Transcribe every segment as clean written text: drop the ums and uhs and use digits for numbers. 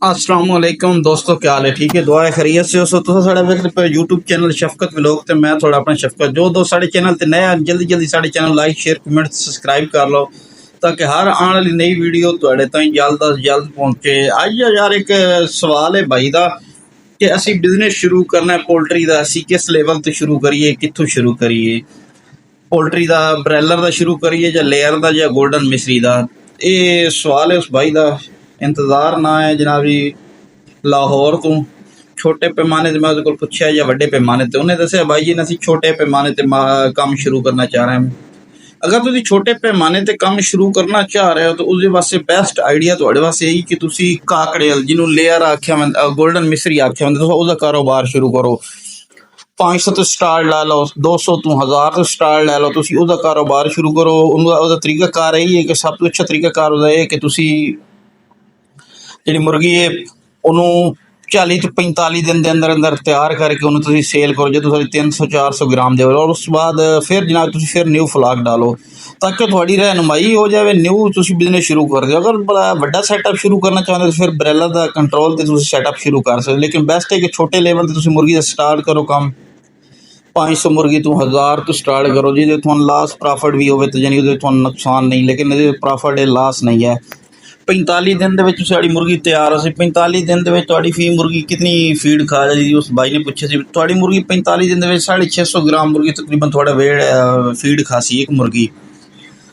अस्सलाम वालेकुम दोस्तों, क्या हाल है? ठीक है, दुआ है खैरियत से हो। सो तुस साढ़े वेख पे यूट्यूब चैनल शफकत व्लॉग ते मैं थोड़ा अपना शफकत जो दोस्त साढ़े चैनल ते नया जल्दी जल्दी साढ़े channel like share comment subscribe कर लो ताकि हर आने वाली नई वीडियो तुहाडे ताईं जल्द अज जल्द पहुंचे। अज यार एक सवाल है भाई दा कि असी बिजनेस शुरू करना है पोल्ट्री का, असी किस लेवल तो शुरू करिए, कित्थों शुरू करिए? पोल्ट्री का ब्रैलर का शुरू करिए या लेयर का या गोल्डन मिसरी का? ये सवाल है उस भाई का। इंतज़ार ना है जनाबी लाहौर तो छोटे पैमाने से मैं उसको पूछा या वड्डे पैमाने ते उन्हें दस्या भाई जी असीं छोटे पैमाने ते काम शुरू करना चाह रहे हैं। अगर तुसीं छोटे पैमाने ते काम शुरू करना चाह रहे हो तो उसदे वास्ते बेस्ट आइडिया तुहाडे वास्ते यही कि तुसीं काकड़ेल जिन्हों लेयर आख्या गोल्डन मिसरी आख्या तुस उसदा कारोबार शुरू करो। 500 तो स्टार्ट ला लो, 200 तो 1000 तो स्टार्ट ला लो, तुसीं उसदा कारोबार शुरू करो। उसदा तरीकाकार यही है कि सब तो अच्छा तरीकाकार उसदा है कि तुसीं जिहड़ी मुर्गी है उन्होंने 40 तो 45 दिन के अंदर अंदर तैयार करके उन्होंने तुसीं सेल करो जो तुहाडी 300-400 ग्राम दे और उस बाद फिर जनाब तुसीं फिर न्यू फ्लाक डालो ताकि थोड़ी रहनुमाई हो जाए। न्यू तुसीं बिजनेस शुरू कर दो। अगर बड़ा वड्डा सैटअप शुरू करना चाहते हो तो फिर ब्रैलर का कंट्रोल से तुसीं सैटअप शुरू कर सकते, लेकिन बेस्ट है कि छोटे लेवल से तुसीं मुर्गी का स्टार्ट करो काम। 500 मुर्गी तो 1000 तो स्टार्ट करो जिहदे तुहानूं लास प्रॉफिट भी होवे तो यानी उहदे तुहानूं नुकसान नहीं, लेकिन ये प्रॉफिट है लास नहीं है। 45 दिन ਦੇ ਵਿੱਚ ਸਾਡੀ ਮੁਰਗੀ ਤਿਆਰ ਅਸੀਂ 45 दिन ਦੇ ਵਿੱਚ ਤੁਹਾਡੀ ਫੀ ਮੁਰਗੀ ਕਿੰਨੀ ਫੀਡ ਖਾ ਜਾਂਦੀ? ਉਸ ਬਾਈ ਨੇ ਪੁੱਛਿਆ ਸੀ ਤੁਹਾਡੀ ਮੁਰਗੀ 45 दिन ਦੇ ਵਿੱਚ 650 ग्राम मुर्गी तकरीबन ਤੁਹਾਡਾ ਵੇਟ ਫੀਡ ਖਾਸੀ ਇੱਕ ਮੁਰਗੀ।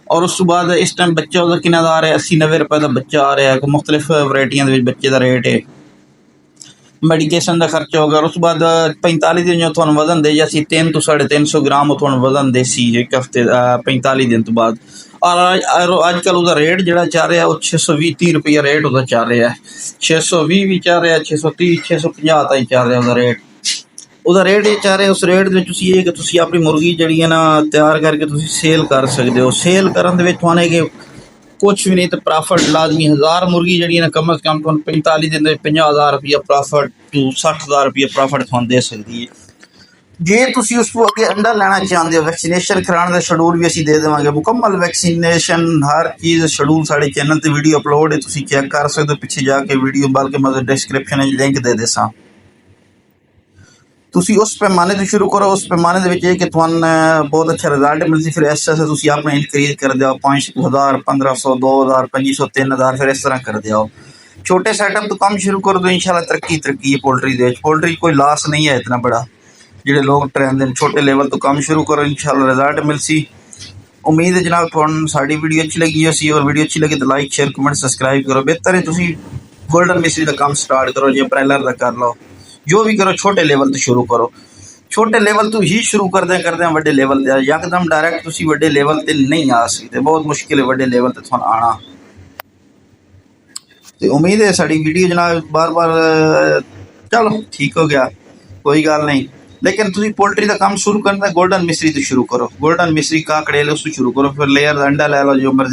और उस तो बाद इस टाइम बच्चा ਉਹਦਾ ਕਿੰਨਾ ਦਾ ਆ ਰਿਹਾ? 80-90 रुपए ਦਾ ਬੱਚਾ ਆ ਰਿਹਾ। ਕੋਈ ਮੁxਤਲਿਫ ਵੈਰਾਈਟੀਆਂ ਦੇ ਵਿੱਚ ਬੱਚੇ ਦਾ ਰੇਟ ਹੈ। ਮੈਡੀਕੇਸ਼ਨ ਦਾ ਖਰਚਾ ਹੋ ਗਿਆ। ਉਸ ਤੋਂ ਬਾਅਦ 45 दिन ਜੋ ਤੁਹਾਨੂੰ ਵਜ਼ਨ ਦੇ ਜਾਂ ਅਸੀਂ 300 ਤੋਂ 350 ग्राम ਉਹ ਤੁਹਾਨੂੰ ਵਜ਼ਨ ਦੇਸੀ ਇੱਕ ਹਫ਼ਤੇ 45 दिन ਤੋਂ ਬਾਅਦ। और अजकल उसका रेट जोड़ा चल रहा है वो 620-30 रुपया रेट उसका चल रहा है। 620 भी चल रहा है, 630-650 तक चल रहा है उसका रेट ये चल रहा है। उस रेट में ये कि तुसीं अपनी मुर्गी जी है ना तैयार करके तुसीं सेल कर सकते हो। सेल करने थाने कि कुछ भी नहीं तो प्रॉफिट लाजमी 1000 मुर्गी जी है ना कम अज़ कम 45 दिन 50,000 रुपया प्रॉफिट टू 60,000 रुपया प्रॉफिट थानू दे सकती है। जे तुसीं उस अगे अंडा लेना चाहते हो वैक्सीनेशन कराने का शेड्यूल भी असीं दे देवांगे। मुकम्मल वैक्सीनेशन हर चीज़ शेड्यूल साढ़े चैनल पर वीडियो अपलोड है, तुसीं चेक कर सकते हो पिछे जाके वीडियो, बल्कि मैं डिस्क्रिप्शन में लिंक दे देसां। तुसीं उस पैमाने तो शुरू करो। उस पैमाने के कि तुहानूं बहुत अच्छा रिजल्ट मिलती। फिर इस तरह तुसीं अपना इंक्रीज कर दो 5,000 1500 2000 2500 3000 फिर इस तरह कर दो। छोटे सैटअप तो काम शुरू कर दो, इंशाल्लाह तरक्की है पोल्ट्री दे। पोल्ट्री कोई लास नहीं है इतना बड़ा। ਜਿਹੜੇ लोग ट्रेंड छोटे लेवल तो काम शुरू करो, इंशाल्लाह रिजल्ट मिल सी। उम्मीद है जनाब तुहानूं साडी वीडियो अच्छी लगी होसी और वीडियो अच्छी लगी तो लाइक शेयर कमेंट सब्सक्राइब करो। बेहतर है तुसीं गोल्डन मिसरी का काम स्टार्ट करो या ब्रैलर का कर लो, जो भी करो छोटे लेवल तो शुरू करो। छोटे लेवल तो ही शुरू करदे वड्डे लेवल ते यकदम डायरैक्ट तुसीं वड्डे लेवल ते नहीं आ सकते, बहुत मुश्किल है वड्डे लेवल ते तुहानूं आना। तो उम्मीद है साडी वीडियो जनाब बार बार चलो ठीक हो गया, कोई गल नहीं, लेकिन तुसीं पोल्ट्री का काम शुरू करना गोल्डन मिसरी तो शुरू करो। गोल्डन मिसरी काकड़ेल उसको शुरू करो, फिर लेयर अंडा लै लो जो मर्जी।